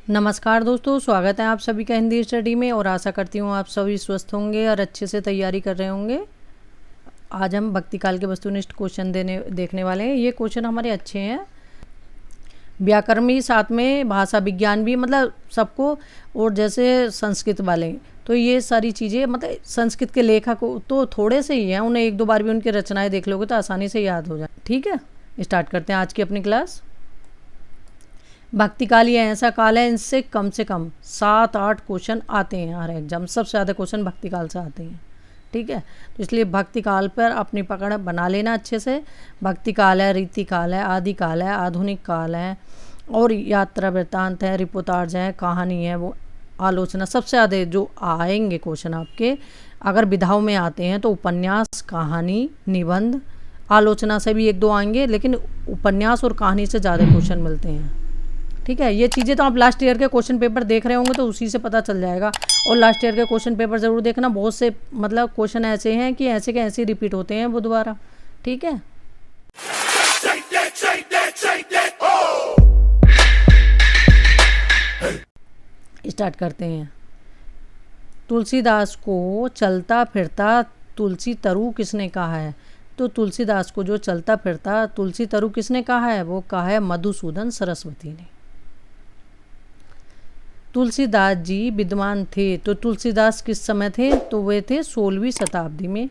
नमस्कार दोस्तों, स्वागत है आप सभी का हिंदी स्टडी में और आशा करती हूँ आप सभी स्वस्थ होंगे और अच्छे से तैयारी कर रहे होंगे। आज हम भक्ति काल के वस्तुनिष्ठ क्वेश्चन देखने वाले हैं। ये क्वेश्चन हमारे अच्छे हैं, व्याकरण भी साथ में, भाषा विज्ञान भी, मतलब सबको। और जैसे संस्कृत वाले तो ये सारी चीज़ें, मतलब संस्कृत के लेखक तो थोड़े से ही हैं, उन्हें एक दो बार भी उनकी रचनाएँ देख लोगे तो आसानी से याद हो जाए। ठीक है, स्टार्ट करते हैं आज की अपनी क्लास। भक्ति काल ये ऐसा काल है, इनसे कम से कम 7-8 क्वेश्चन आते हैं हर एग्जाम। सबसे ज़्यादा क्वेश्चन भक्ति काल से आते हैं। ठीक है, तो इसलिए भक्ति काल पर अपनी पकड़ बना लेना अच्छे से। भक्ति काल है, रीति काल है, आदि काल है, आधुनिक काल है, और यात्रा वृत्तांत है, रिपोर्टाज है, कहानी है, वो आलोचना। सबसे ज़्यादा जो आएंगे क्वेश्चन आपके, अगर विधाओं में आते हैं तो उपन्यास, कहानी, निबंध, आलोचना से भी एक दो आएंगे, लेकिन उपन्यास और कहानी से ज़्यादा क्वेश्चन मिलते हैं। ठीक है, ये चीज़ें तो आप लास्ट ईयर के क्वेश्चन पेपर देख रहे होंगे तो उसी से पता चल जाएगा। और लास्ट ईयर के क्वेश्चन पेपर ज़रूर देखना, बहुत से मतलब क्वेश्चन ऐसे हैं कि ऐसे के ऐसे रिपीट होते हैं वो दोबारा। ठीक है, स्टार्ट करते हैं। तुलसीदास को चलता फिरता तुलसी तरु किसने कहा है? तो तुलसीदास को जो चलता फिरता तुलसी तरु किसने कहा है? वो कहा है मधुसूदन सरस्वती ने। तुलसीदास जी विद्वान थे, तो तुलसीदास किस समय थे? तो वे थे 16वीं शताब्दी में।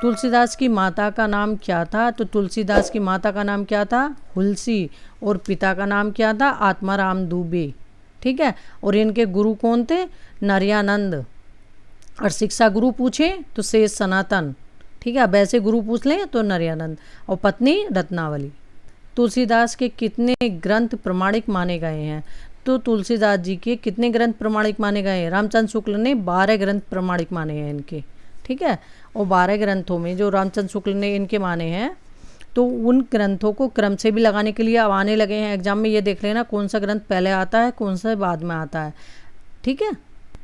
तुलसीदास की माता का नाम क्या था? तो तुलसीदास की माता का नाम क्या था? हुलसी। और पिता का नाम क्या था? आत्माराम दुबे। ठीक है, और इनके गुरु कौन थे? नरयानंद। और शिक्षा गुरु पूछे तो शेष सनातन। ठीक है, वैसे गुरु पूछ लें तो नरयानंद, और पत्नी रत्नावली। तुलसीदास के कितने ग्रंथ प्रमाणिक माने गए हैं? तो तुलसीदास जी के कितने ग्रंथ प्रमाणिक माने गए हैं? रामचंद्र शुक्ल ने 12 ग्रंथ प्रमाणिक माने हैं इनके। ठीक है, और 12 ग्रंथों में जो रामचंद्र शुक्ल ने इनके माने हैं, तो उन ग्रंथों को क्रम से भी लगाने के लिए अब आने लगे हैं एग्जाम में। ये देख लेना कौन सा ग्रंथ पहले आता है, कौन सा बाद में आता है। ठीक है,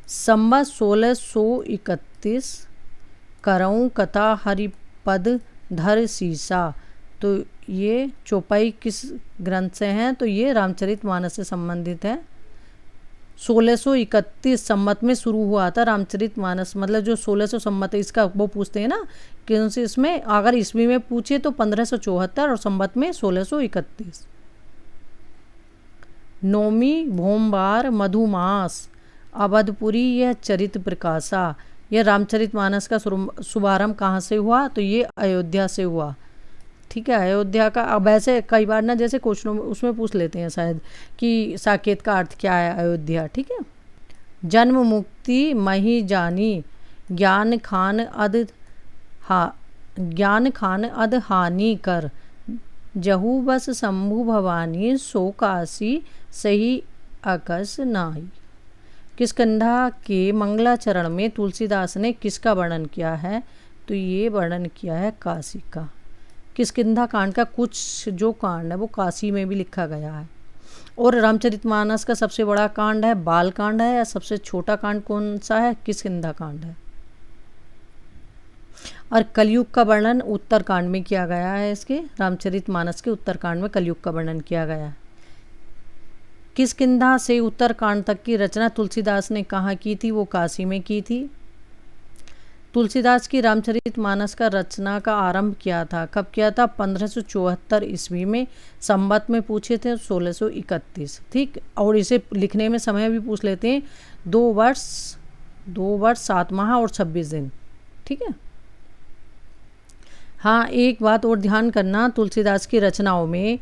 संवत 1631 करऊँ कथा हरिपद धर सीसा। तो ये चौपाई किस ग्रंथ से हैं? तो ये रामचरितमानस से संबंधित है। 1631 संवत में शुरू हुआ था रामचरितमानस, मतलब जो 1600 संवत है इसका वो पूछते हैं ना कि उनसे, इसमें अगर ईस्वी में पूछे तो 1574 और संवत में 1631। नौमी भोमवार मधुमास अवधपुरी यह चरित प्रकाशा। यह रामचरितमानस का शुभारंभ कहाँ से हुआ? तो ये अयोध्या से हुआ। ठीक है, अयोध्या का। अब ऐसे कई बार ना जैसे क्वेश्चनों में उसमें पूछ लेते हैं शायद कि साकेत का अर्थ क्या है अयोध्या। ठीक है, जन्म मुक्ति मही जानी ज्ञान खान अध हानि कर जहू बस शंभु भवानी सो काशी सही अकस नाई। किष्किंधा के मंगलाचरण में तुलसीदास ने किसका वर्णन किया है? तो ये वर्णन किया है काशी का। किष्किंधा कांड का कुछ जो कांड है वो काशी में भी लिखा गया है। और रामचरितमानस का सबसे बड़ा कांड है बाल कांड है, या सबसे छोटा कांड कौन सा है? किष्किंधा कांड है। और कलयुग का वर्णन उत्तर कांड में किया गया है। इसके रामचरितमानस के उत्तर कांड में कलयुग का वर्णन किया गया है। किष्किंधा से उत्तर कांड तक की रचना तुलसीदास ने कहाँ की थी? वो काशी में की थी। तुलसीदास की रामचरितमानस का रचना का आरंभ किया था, कब किया था? 1574 ईस्वी में। संवत में पूछे थे 1631। ठीक, और इसे लिखने में समय भी पूछ लेते हैं, 2 वर्ष 7 माह और 26 दिन। ठीक है, हाँ एक बात और ध्यान करना तुलसीदास की रचनाओं में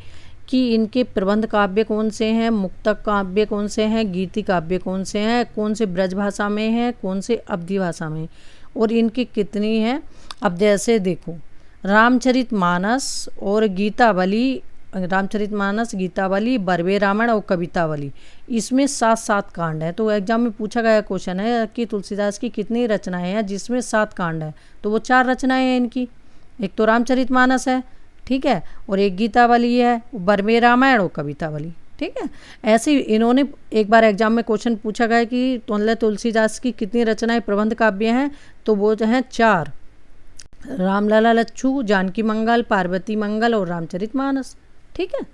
कि इनके प्रबंध काव्य कौन से हैं, मुक्तक काव्य कौन से हैं, गीति काव्य कौन से हैं, कौन से ब्रज भाषा में हैं, कौन से अवधी भाषा में, और इनकी कितनी है। अब जैसे देखो रामचरितमानस और गीतावली, रामचरितमानस, गीतावली, बरवे रामायण और कवितावली, इसमें 7-7 कांड है। तो एग्जाम में पूछा गया क्वेश्चन है कि तुलसीदास की कितनी रचनाएं हैं जिसमें 7 कांड है? तो वो 4 रचनाएं हैं इनकी। एक तो रामचरितमानस है, ठीक है, और एक गीतावली है, बरवे रामायण और कवितावली। ठीक है, ऐसे ही इन्होंने एक बार एग्जाम में क्वेश्चन पूछा गया कि तुलसीदास की कितनी रचनाएं प्रबंध काव्य हैं? तो वो जो हैं 4, रामलला लच्छू, जानकी मंगल, पार्वती मंगल और रामचरितमानस। ठीक है,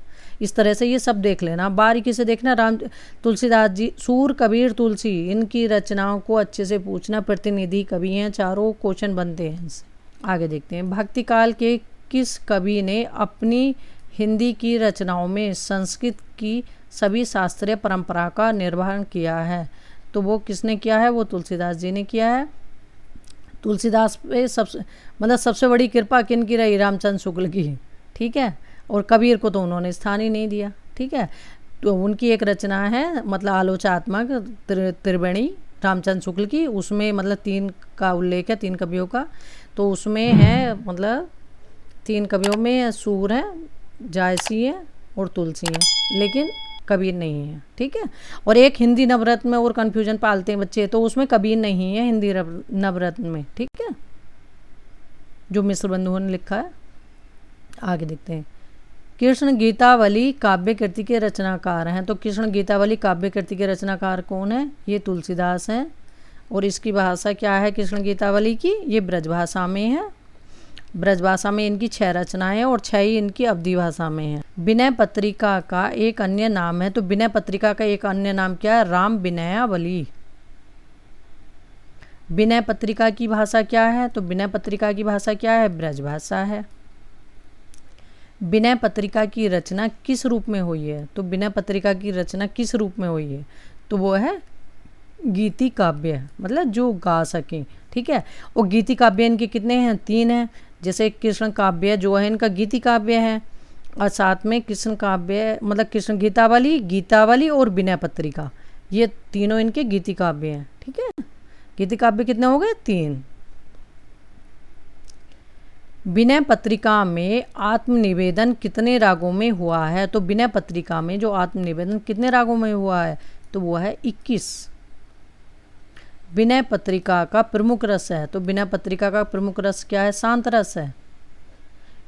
इस तरह से ये सब देख लेना, बारीकी से देखना। तुलसीदास जी, सूर, कबीर, तुलसी, इनकी रचनाओं को अच्छे से पूछना। प्रतिनिधि कवि हैं, चारों क्वेश्चन बनते हैं इनसे। आगे देखते हैं, भक्ति काल के किस कवि ने अपनी हिंदी की रचनाओं में संस्कृत की सभी शास्त्रीय परंपरा का निर्वहन किया है? तो वो किसने किया है? वो तुलसीदास जी ने किया है। तुलसीदास पे सबसे बड़ी कृपा किन की रही? रामचंद्र शुक्ल की, ठीक है। और कबीर को तो उन्होंने स्थान ही नहीं दिया, ठीक है। तो उनकी एक रचना है आलोचनात्मक त्रिवेणी रामचंद्र शुक्ल की, उसमें 3 का उल्लेख है, 3 कवियों का। तो उसमें है 3 कवियों में सूर है, जायसी है और तुलसी है, लेकिन कबीर नहीं है, ठीक है। और एक हिंदी नवरत्न में और कन्फ्यूजन पालते हैं बच्चे, तो उसमें कबीर नहीं है हिंदी नवरत्न में, ठीक है, जो मिश्र बंधुओं ने लिखा है। आगे देखते हैं, कृष्ण गीतावली काव्य कृति के रचनाकार हैं। तो कृष्ण गीतावली काव्य कृति के रचनाकार कौन है? ये तुलसीदास हैं। और इसकी भाषा क्या है कृष्ण गीतावली की? ये ब्रजभाषा में है। ब्रजभाषा में इनकी 6 रचनाएं और 6 ही इनकी अवधी भाषा में है। विनय पत्रिका का एक अन्य नाम है। तो विनय पत्रिका का एक अन्य नाम क्या है? राम विनयावली। विनय पत्रिका की भाषा क्या है? तो विनय पत्रिका की भाषा क्या है? ब्रजभाषा है। विनय पत्रिका की रचना किस रूप में हुई है? तो विनय पत्रिका की रचना किस रूप में हुई है? तो वो है गीति काव्य, जो गा सकें, ठीक है। और गीति काव्य इनके कितने हैं? 3 हैं। जैसे कृष्ण काव्य जो है इनका गीति काव्य है, और साथ में कृष्ण काव्य कृष्ण गीतावली और विनय पत्रिका, ये तीनों इनके गीति काव्य हैं, ठीक है। गीति काव्य कितने हो गए? 3। विनय पत्रिका में आत्मनिवेदन कितने रागों में हुआ है? तो विनय पत्रिका में जो आत्मनिवेदन कितने रागों में हुआ है? तो वो है 21। विनय पत्रिका का प्रमुख रस है। तो विनय पत्रिका का प्रमुख रस क्या है? शांत रस है।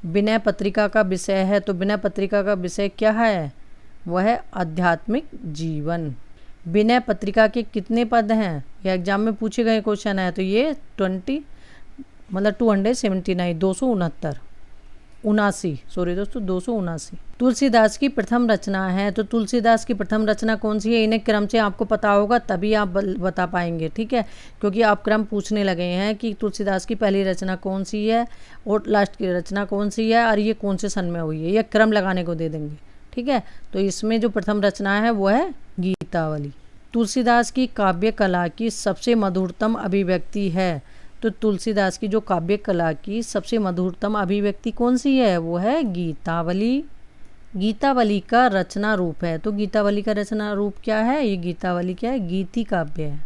विनय पत्रिका का विषय है। तो विनय पत्रिका का विषय क्या है? वह है आध्यात्मिक जीवन। विनय पत्रिका के कितने पद हैं? यह एग्जाम में पूछे गए क्वेश्चन है। तो ये 279 279 तुलसीदास की प्रथम रचना है। तो तुलसीदास की प्रथम रचना कौन सी है? इन्हें क्रम से आपको पता होगा तभी आप बता पाएंगे, ठीक है, क्योंकि आप क्रम पूछने लगे हैं कि तुलसीदास की पहली रचना कौन सी है और लास्ट की रचना कौन सी है और ये कौन से सन में हुई है। ये क्रम लगाने को दे देंगे, ठीक है। तो इसमें जो प्रथम रचना है वो है गीतावली। तुलसीदास की काव्य कला की सबसे मधुरतम अभिव्यक्ति है। तो तुलसीदास की जो काव्य कला की सबसे मधुरतम अभिव्यक्ति कौन सी है? वो है गीतावली। गीतावली का रचना रूप है। तो गीतावली का रचना रूप क्या है? ये गीतावली क्या है? गीति काव्य है।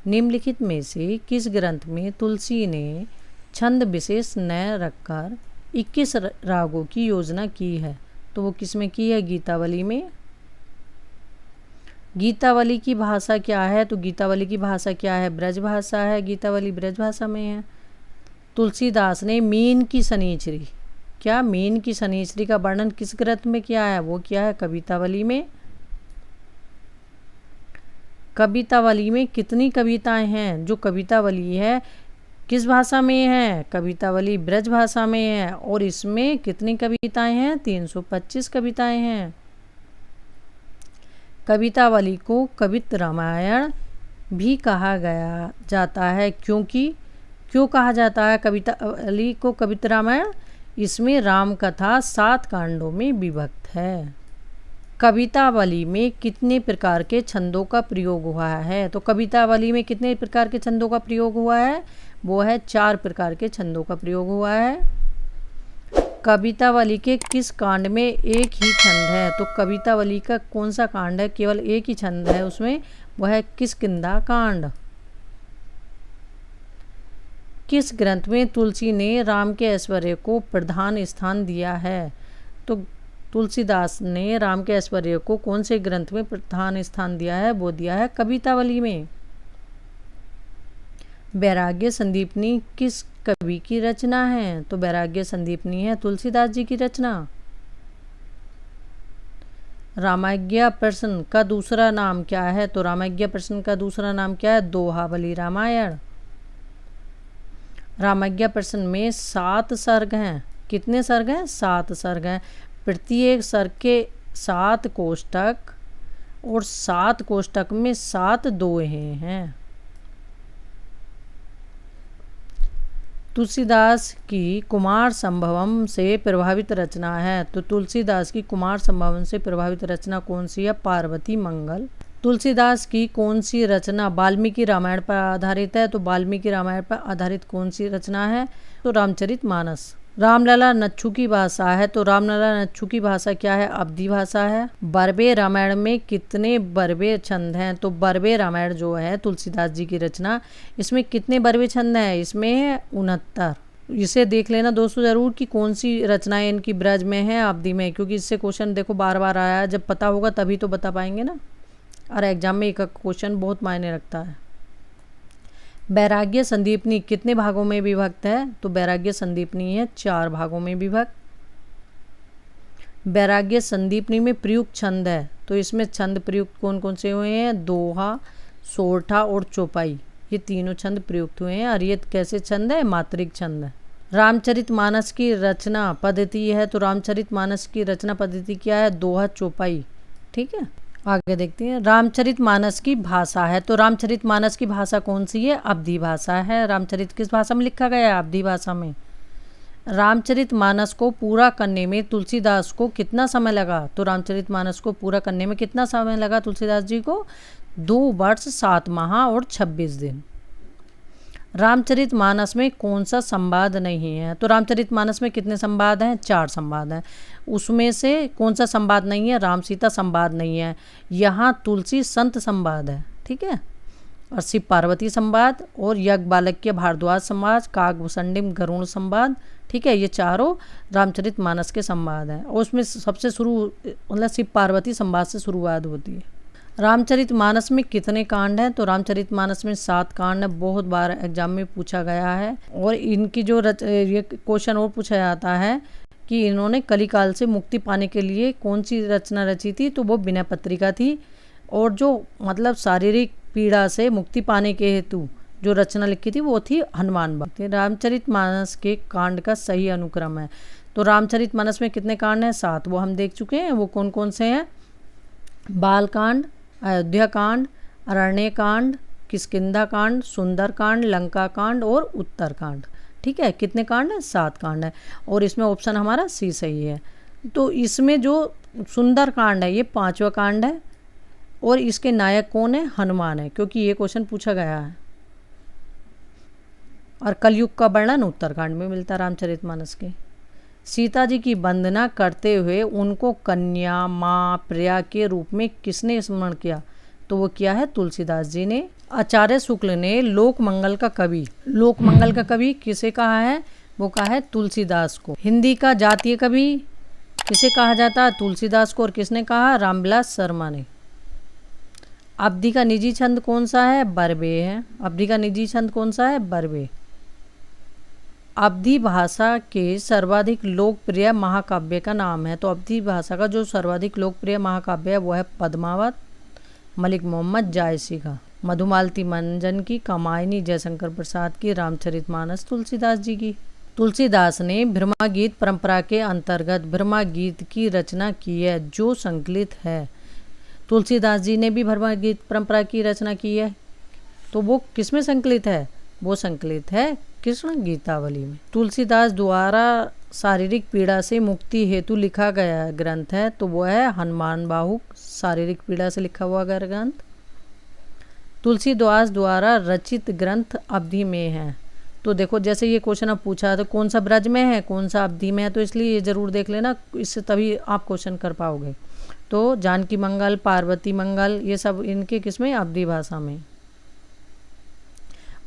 निम्नलिखित में से किस ग्रंथ में तुलसी ने छंद विशेष न रखकर 21 रागों की योजना की है? तो वो किस में की है? गीतावली में। गीतावली की भाषा क्या है? तो गीतावली की भाषा क्या है? ब्रजभाषा है। गीतावली ब्रजभाषा में है। तुलसीदास ने मीन की शनिचरी का वर्णन किस ग्रंथ में किया है? वो किया है कवितावली में। कवितावली में कितनी कविताएं हैं? जो कवितावली है किस भाषा में है? कवितावली ब्रजभाषा में है। और इसमें कितनी कविताएं हैं? 325 कविताएं हैं। कवितावली को कवित रामायण भी कहा जाता है, क्यों कहा जाता है कवितावली को कवित रामायण? इसमें राम कथा 7 कांडों में विभक्त है। कवितावली में कितने प्रकार के छंदों का प्रयोग हुआ है? तो कवितावली में कितने प्रकार के छंदों का प्रयोग हुआ है? वो है 4 प्रकार के छंदों का प्रयोग हुआ है। कवितावली के किस कांड में एक ही छंद है? तो कवितावली का कौन सा कांड है केवल एक ही छंद है उसमें? वह है किष्किंधा कांड। किस ग्रंथ में तुलसी ने राम के ऐश्वर्य को प्रधान स्थान दिया है? तो तुलसीदास ने राम के ऐश्वर्य को कौन से ग्रंथ में प्रधान स्थान दिया है? वो दिया है कवितावली में। वैराग्य संदीपनी किस कवि की रचना है? तो वैराग्य संदीपनी है तुलसीदास जी की रचना। रामाज्ञा प्रश्न का दूसरा नाम क्या है? तो रामाज्ञा प्रश्न का दूसरा नाम क्या है? दोहावली रामायण। रामाज्ञा प्रश्न में 7 सर्ग हैं। कितने सर्ग हैं? 7 सर्ग हैं। प्रत्येक सर के 7 कोष्ठक और 7 कोष्ठक में 7 दोहे हैं। तुलसीदास की कुमार संभवम से प्रभावित रचना है। तो तुलसीदास की कुमार संभवम से प्रभावित रचना कौन सी है? पार्वती मंगल। तुलसीदास की कौन सी रचना वाल्मीकि रामायण पर आधारित है? तो वाल्मीकि रामायण पर आधारित कौन सी रचना है? तो रामचरितमानस। रामलला नच्छू की भाषा है। तो रामलला नच्छू की भाषा क्या है? अवधी भाषा है। बरबे रामायण में कितने बरबे छंद हैं? तो बरबे रामायण जो है तुलसीदास जी की रचना, इसमें कितने बरबे छंद हैं? इसमें है 69। इसे देख लेना दोस्तों ज़रूर कि कौन सी रचनाएं इनकी ब्रज में है, अवधि में, क्योंकि इससे क्वेश्चन देखो बार बार आया है। जब पता होगा तभी तो बता पाएंगे ना, और एग्जाम में एक क्वेश्चन बहुत मायने रखता है। वैराग्य संदीपनी कितने भागों में विभक्त है? तो वैराग्य संदीपनी है 4 भागों में विभक्त। वैराग्य संदीपनी में प्रयुक्त छंद है। तो इसमें छंद प्रयुक्त कौन कौन से हुए हैं? दोहा, सोरठा और चौपाई, ये तीनों छंद प्रयुक्त हुए हैं। और ये कैसे छंद है? मात्रिक छंद है। रामचरितमानस की रचना पद्धति है। तो रामचरितमानस की रचना पद्धति क्या है? दोहा, चौपाई। ठीक है, आगे देखते हैं। रामचरितमानस की भाषा है। तो रामचरितमानस की भाषा कौन सी है? अवधी भाषा है। रामचरित किस भाषा में लिखा गया है? अवधी भाषा में। रामचरितमानस को पूरा करने में तुलसीदास को कितना समय लगा? तो रामचरितमानस को पूरा करने में कितना समय लगा तुलसीदास जी को? 2 वर्ष 7 माह और 26 दिन। रामचरितमानस में कौन सा संवाद नहीं है? तो रामचरितमानस में कितने संवाद हैं? 4 संवाद हैं। उसमें से कौन सा संवाद नहीं है? राम सीता संवाद नहीं है। यहाँ तुलसी संत संवाद है। ठीक है, और शिव पार्वती संवाद और याज्ञवल्क्य भारद्वाज संवाद, काकभूषणिम गरुड़ संवाद। ठीक है, ये चारों रामचरितमानस के संवाद हैं। और उसमें सबसे शुरू मतलब शिव पार्वती संवाद से शुरुआत होती है। रामचरितमानस में कितने कांड हैं? तो रामचरितमानस में 7 कांड है। बहुत बार एग्जाम में पूछा गया है। और इनकी जो ये क्वेश्चन और पूछा जाता है कि इन्होंने कलिकाल से मुक्ति पाने के लिए कौन सी रचना रची थी? तो वो विनय पत्रिका थी। और जो मतलब शारीरिक पीड़ा से मुक्ति पाने के हेतु जो रचना लिखी थी वो थी हनुमान भक्ति। रामचरितमानस के कांड का सही अनुक्रम है। तो रामचरितमानस में कितने कांड हैं? 7, वो हम देख चुके हैं। वो कौन कौन से हैं? बालकांड, अयोध्या कांड, अरण्य कांड, किष्किंधा कांड, सुंदर कांड, लंका कांड और उत्तर कांड। ठीक है, कितने कांड हैं? 7 कांड है। और इसमें ऑप्शन हमारा सी सही है। तो इसमें जो सुंदर कांड है ये 5वां कांड है। और इसके नायक कौन है? हनुमान है, क्योंकि ये क्वेश्चन पूछा गया है। और कलयुग का वर्णन उत्तरकांड में मिलता है रामचरितमानस के। सीता जी की वंदना करते हुए उनको कन्या, माँ, प्रिया के रूप में किसने स्मरण किया? तो वो किया है तुलसीदास जी ने। आचार्य शुक्ल ने लोकमंगल का कवि, लोकमंगल का कवि किसे कहा है? वो कहा है तुलसीदास को। हिंदी का जातीय कवि किसे कहा जाता है? तुलसीदास को। और किसने कहा? रामविलास शर्मा ने। अवधि का निजी छंद कौन सा है? बरबे है। अवधि का निजी छंद कौन सा है? बरबे। अवधी भाषा के सर्वाधिक लोकप्रिय महाकाव्य का नाम है। तो अवधी भाषा का जो सर्वाधिक लोकप्रिय महाकाव्य है वो है पद्मावत, मलिक मोहम्मद जायसी का, मधुमालती मंजन की, कामायनी जयशंकर प्रसाद की, रामचरितमानस तुलसीदास जी की। तुलसीदास ने ब्रह्मा गीत परंपरा के अंतर्गत ब्रह्मा गीत की रचना की है जो संकलित है। तुलसीदास जी ने भी ब्रह्मा गीत परंपरा की रचना की है। तो वो किस में संकलित है? वो संकलित है कृष्ण गीतावली में। तुलसीदास द्वारा शारीरिक पीड़ा से मुक्ति हेतु लिखा गया ग्रंथ है। तो वो है हनुमान बाहुक, शारीरिक पीड़ा से लिखा हुआ ग्रंथ। तुलसीदास द्वारा रचित ग्रंथ अवधि में है। तो देखो जैसे ये क्वेश्चन अब पूछा तो कौन सा ब्रज में है, कौन सा अवधि में है, तो इसलिए ये जरूर देख लेना, इससे तभी आप क्वेश्चन कर पाओगे। तो जानकी मंगल, पार्वती मंगल, ये सब इनके किसमें? अवधि भाषा में।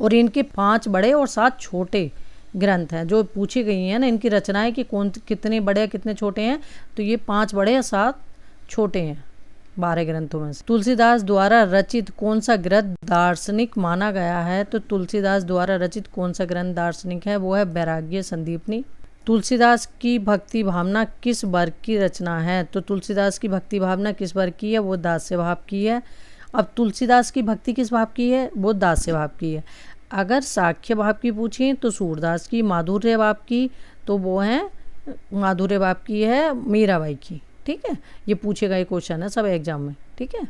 और इनके 5 बड़े और 7 छोटे ग्रंथ हैं जो पूछी गई हैं ना, इनकी रचनाएं कि कौन कितने बड़े कितने छोटे हैं। तो ये 5 बड़े और 7 छोटे हैं 12 ग्रंथों में से। तुलसीदास द्वारा रचित कौन सा ग्रंथ दार्शनिक माना गया है? तो तुलसीदास द्वारा रचित कौन सा ग्रंथ दार्शनिक है? वो है वैराग्य संदीपनी। तुलसीदास की भक्ति भावना किस वर्ग की रचना है? तो तुलसीदास की भक्ति भावना किस वर्ग की है? वो दास्य भाव की है। अब तुलसीदास की भक्ति किस भाव की है? वो दास्य भाव की है। अगर साख्य भाव की पूछें तो सूरदास की, माधुर्य भाव की तो वो हैं माधुर्य बाप की है मीराबाई की। ठीक है, ये पूछेगा, ये क्वेश्चन है सब एग्जाम में। ठीक है,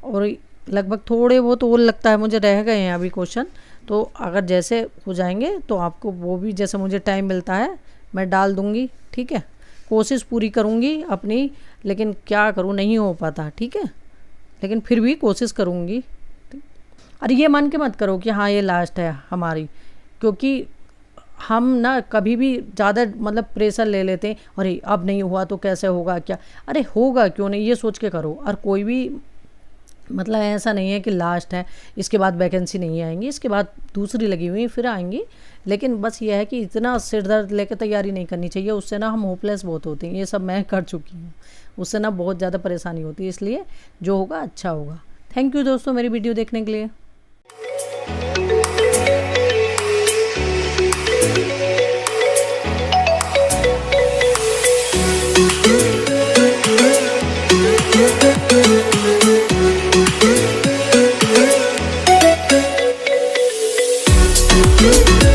और लगभग थोड़े बहुत और लगता है मुझे रह गए हैं अभी क्वेश्चन, तो अगर जैसे हो जाएंगे तो आपको वो भी जैसे मुझे टाइम मिलता है मैं डाल दूँगी। ठीक है, कोशिश पूरी करूँगी अपनी, लेकिन क्या करूँ, नहीं हो पाता। ठीक है, लेकिन फिर भी कोशिश करूँगी। अरे ये मन के मत करो कि हाँ ये लास्ट है हमारी, क्योंकि हम ना कभी भी ज़्यादा मतलब प्रेशर ले लेते हैं, अरे अब नहीं हुआ तो कैसे होगा क्या, अरे होगा क्यों नहीं, ये सोच के करो। और कोई भी मतलब ऐसा नहीं है कि लास्ट है इसके बाद वैकेंसी नहीं आएंगी, इसके बाद दूसरी लगी हुई फिर आएंगी। लेकिन बस ये है कि इतना सिर दर्द लेकर तैयारी नहीं करनी चाहिए, उससे ना हम होपलेस बहुत होते हैं। ये सब मैं कर चुकी हूँ, उससे ना बहुत ज़्यादा परेशानी होती है। इसलिए जो होगा अच्छा होगा। थैंक यू दोस्तों मेरी वीडियो देखने के लिए। We'll be right back.